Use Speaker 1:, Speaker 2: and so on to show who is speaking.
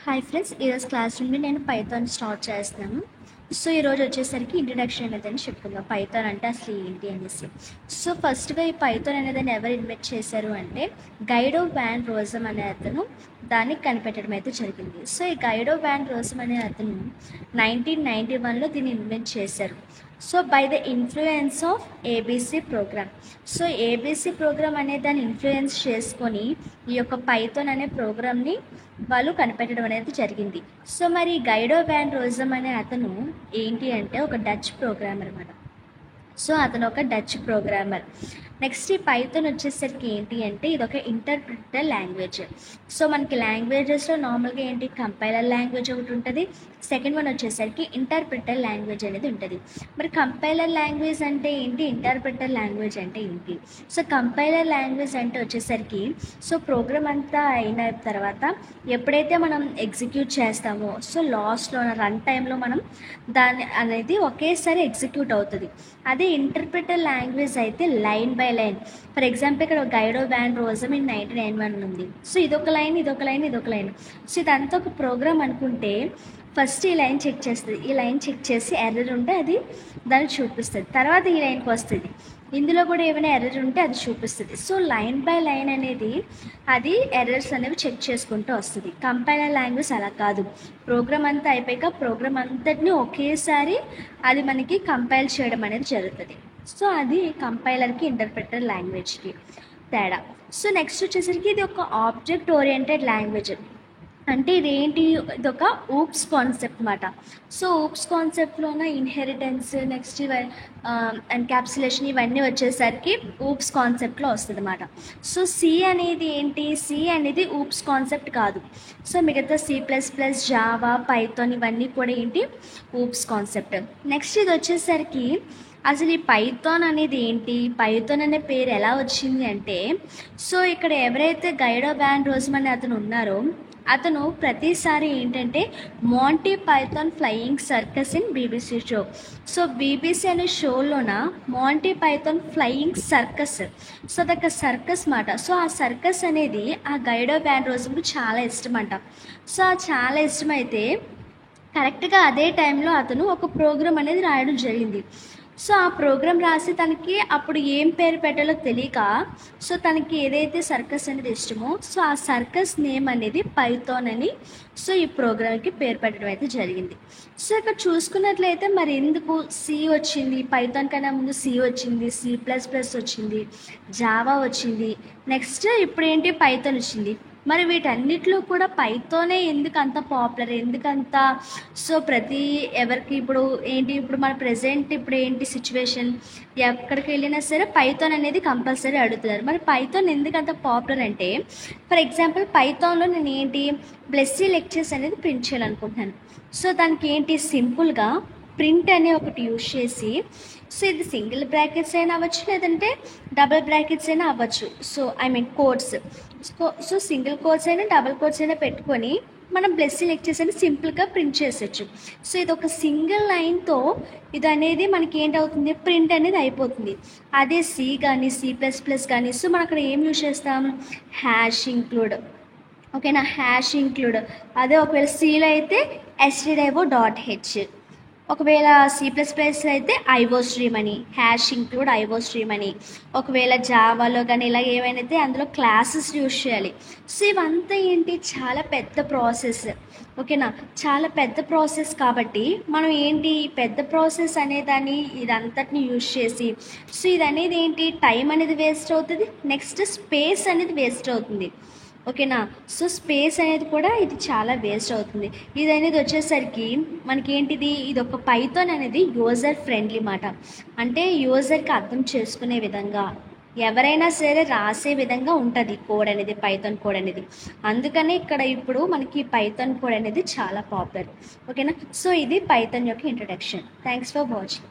Speaker 1: Hi friends, ఈరోజు class నుండి నేను పైథాన్ స్టార్ట్ చేస్తున్నాను. సో ఈరోజు వచ్చేసరికి ఇంట్రడక్షన్ అనేదని చెప్పుకుందాం. పైథాన్ అంటే అసలు ఏంటి అనేసి. సో ఫస్ట్గా ఈ పైథాన్ అనేదాన్ని ఎవరు ఇన్వెంట్ చేశారు అంటే గైడో వ్యాన్ రోజమ్ అనే అతను దాన్ని కనిపెట్టడం అయితే జరిగింది. సో ఈ గైడో వ్యాన్ రోజమ్ అనే అతను 1991లో దీన్ని ఇన్వెంట్ చేశారు. So by the influence of ABC programme. So ABC programme అనే దాన్ని ఇన్ఫ్లుయెన్స్ చేసుకొని ఈ యొక్క పైథాన్ అనే ప్రోగ్రామ్ని వాళ్ళు కనిపెట్టడం అనేది జరిగింది. సో మరి గైడో వ్యాన్ రోజమ్ అనే అతను ఏంటి అంటే ఒక డచ్ ప్రోగ్రామర్ అన్నమాట. సో అతను ఒక డచ్ ప్రోగ్రామర్. నెక్స్ట్ ఈ పైథాన్ వచ్చేసరికి ఏంటి అంటే ఇది ఒక ఇంటర్ప్రిటర్ లాంగ్వేజ్. సో మనకి లాంగ్వేజెస్లో నార్మల్గా ఏంటి కంపైలర్ లాంగ్వేజ్ ఒకటి ఉంటుంది, సెకండ్ వన్ వచ్చేసరికి ఇంటర్ప్రిటర్ లాంగ్వేజ్ అనేది ఉంటుంది. మరి కంపైలర్ లాంగ్వేజ్ అంటే ఏంటి, ఇంటర్ప్రిటర్ లాంగ్వేజ్ అంటే ఏంటి? సో కంపైలర్ లాంగ్వేజ్ అంటే వచ్చేసరికి సో ప్రోగ్రామ్ అంతా అయిన తర్వాత ఎప్పుడైతే మనం ఎగ్జిక్యూట్ చేస్తామో సో లాస్ట్లో రన్ టైంలో మనం దాన్ని అనేది ఒకేసారి ఎగ్జిక్యూట్ అవుతుంది. అదే ఇంటర్ప్రిటర్ లాంగ్వేజ్ అయితే line by line. For example ఇక్కడ గైడో వ్యాన్ రోజమ్ ఇన్ 1991 ఉంది. సో ఇదొక లైన్, ఇదొక లైన్, ఇదొక లైన్. సో ఇదంతా ఒక ప్రోగ్రామ్ అనుకుంటే ఫస్ట్ ఈ లైన్ చెక్ చేస్తుంది. ఈ లైన్ చెక్ చేసి ఎర్రర్ ఉంటే అది దాన్ని చూపిస్తుంది. తర్వాత ఈ లైన్కి వస్తుంది, ఇందులో కూడా ఏమైనా ఎర్రర్ ఉంటే అది చూపిస్తుంది. సో లైన్ బై లైన్ అనేది అది ఎర్రర్స్ అనేవి చెక్ చేసుకుంటూ వస్తుంది. కంపైలర్ లాంగ్వేజ్ అలా కాదు. ప్రోగ్రామ్ అంతా అయిపోయాక ప్రోగ్రామ్ అంతటిని ఒకేసారి అది మనకి కంపైల్ చేయడం అనేది జరుగుతుంది. సో అది కంపైలర్కి ఇంటర్ప్రిటర్ లాంగ్వేజ్కి తేడా. సో నెక్స్ట్ వచ్చేసరికి ఇది ఒక ఆబ్జెక్ట్ ఓరియంటెడ్ లాంగ్వేజ్. అంటే ఇదేంటి, ఇదొక ఊప్స్ కాన్సెప్ట్ అన్నమాట. సో ఊప్స్ కాన్సెప్ట్లోన ఇన్హెరిటెన్స్, నెక్స్ట్ ఎన్క్యాప్సులేషన్ ఇవన్నీ వచ్చేసరికి ఊప్స్ కాన్సెప్ట్లో వస్తుంది అన్నమాట. సో సి అనేది ఏంటి, సి అనేది ఊప్స్ కాన్సెప్ట్ కాదు. సో మిగతా C++, జావా, పైథాన్ ఇవన్నీ కూడా ఏంటి ఊప్స్ కాన్సెప్ట్. నెక్స్ట్ ఇది వచ్చేసరికి అసలు ఈ పైథాన్ అనేది ఏంటి, పైథాన్ అనే పేరు ఎలా వచ్చింది అంటే సో ఇక్కడ ఎవరైతే గైడో వ్యాన్ రోజమ్ అనే అతను ఉన్నారో అతను ప్రతిసారి ఏంటంటే Monty Python Flying Circus in BBC show. So BBC అనే షోలోన Monty Python Flying Circus, so అదొక సర్కస్ మాట. సో ఆ సర్కస్ అనేది ఆ గైడో వ్యాన్ రోజమ్కి చాలా ఇష్టం అంట. సో చాలా ఇష్టమైతే కరెక్ట్గా అదే టైంలో అతను ఒక ప్రోగ్రామ్ అనేది రాయడం జరిగింది. సో ఆ ప్రోగ్రామ్ రాసి తనకి అప్పుడు ఏం పేరు పెట్టాలో తెలియక సో తనకి ఏదైతే సర్కస్ అనేది ఇష్టమో సో ఆ సర్కస్ నేమ్ అనేది పైథాన్ అని సో ఈ ప్రోగ్రామ్కి పేరు పెట్టడం అయితే జరిగింది. సో ఇక్కడ చూసుకున్నట్లయితే మరి ఎందుకు సి వచ్చింది, పైథాన్ కన్నా ముందు సి వచ్చింది, C++ వచ్చింది, జావా వచ్చింది, నెక్స్ట్ ఇప్పుడు ఏంటి పైథాన్ వచ్చింది. మరి వీటన్నిటిలో కూడా పైథానే ఎందుకు అంత పాపులర్, ఎందుకంత సో ప్రతి ఎవరికి ఇప్పుడు ఏంటి, ఇప్పుడు మన ప్రజెంట్ ఇప్పుడు ఏంటి సిచ్యువేషన్, ఎక్కడికి వెళ్ళినా సరే పైథాన్ అనేది కంపల్సరీ అడుగుతున్నారు. మరి పైథాన్ ఎందుకు అంత పాపులర్ అంటే ఫర్ ఎగ్జాంపుల్ పైథాన్లో నేను ఏంటి బ్లెస్సీ లెక్చర్స్ అనేది ప్రింట్ చేయాలనుకుంటున్నాను. సో దానికి ఏంటి సింపుల్గా ప్రింట్ అనే ఒకటి యూజ్ చేసి సో ఇది సింగిల్ బ్రాకెట్స్ అయినా అవ్వచ్చు, లేదంటే డబుల్ బ్రాకెట్స్ అయినా అవ్వచ్చు. So I mean codes. So single codes అయినా డబుల్ కోడ్స్ అయినా పెట్టుకొని మనం బ్లెస్సీ లెక్చర్స్ అని సింపుల్గా ప్రింట్ చేసేయచ్చు. సో ఇది ఒక సింగిల్ లైన్తో ఇది అనేది మనకి ఏంటవుతుంది, ప్రింట్ అనేది అయిపోతుంది. అదే సి కానీ C++ కానీ సో మనం అక్కడ ఏం యూజ్ చేస్తాం, హ్యాష్ ఇంక్లూడ్. ఓకేనా, హ్యాష్ ఇంక్లూడ్. అదే ఒకవేళ సిలో అయితే stdio.h, ఒకవేళ C++ అయితే IO స్ట్రీమ్ అని, హ్యాష్ ఇంక్లూడ్ IO స్ట్రీమ్ అని. ఒకవేళ జావాలో కానీ ఇలా ఏమైనా అయితే అందులో క్లాసెస్ యూజ్ చేయాలి. సో ఇవంతా ఏంటి చాలా పెద్ద ప్రాసెస్. ఓకేనా, చాలా పెద్ద ప్రాసెస్ కాబట్టి మనం ఏంటి పెద్ద ప్రాసెస్ అనేదాన్ని ఇదంతటిని యూజ్ చేసి సో ఇది అనేది ఏంటి టైం అనేది వేస్ట్ అవుతుంది, నెక్స్ట్ స్పేస్ అనేది వేస్ట్ అవుతుంది. ఓకేనా, సో స్పేస్ అనేది కూడా ఇది చాలా వేస్ట్ అవుతుంది. ఇది అనేది వచ్చేసరికి మనకేంటిది, ఇది ఒక పైథాన్ అనేది యూజర్ ఫ్రెండ్లీ మాట. అంటే యూజర్కి అర్థం చేసుకునే విధంగా ఎవరైనా సరే రాసే విధంగా ఉంటుంది కోడ్ అనేది, పైథాన్ కోడ్ అనేది. అందుకనే ఇక్కడ ఇప్పుడు మనకి పైథాన్ కోడ్ అనేది చాలా పాపులర్. ఓకేనా, సో ఇది పైథాన్ యొక్క ఇంట్రడక్షన్. Thanks for watching.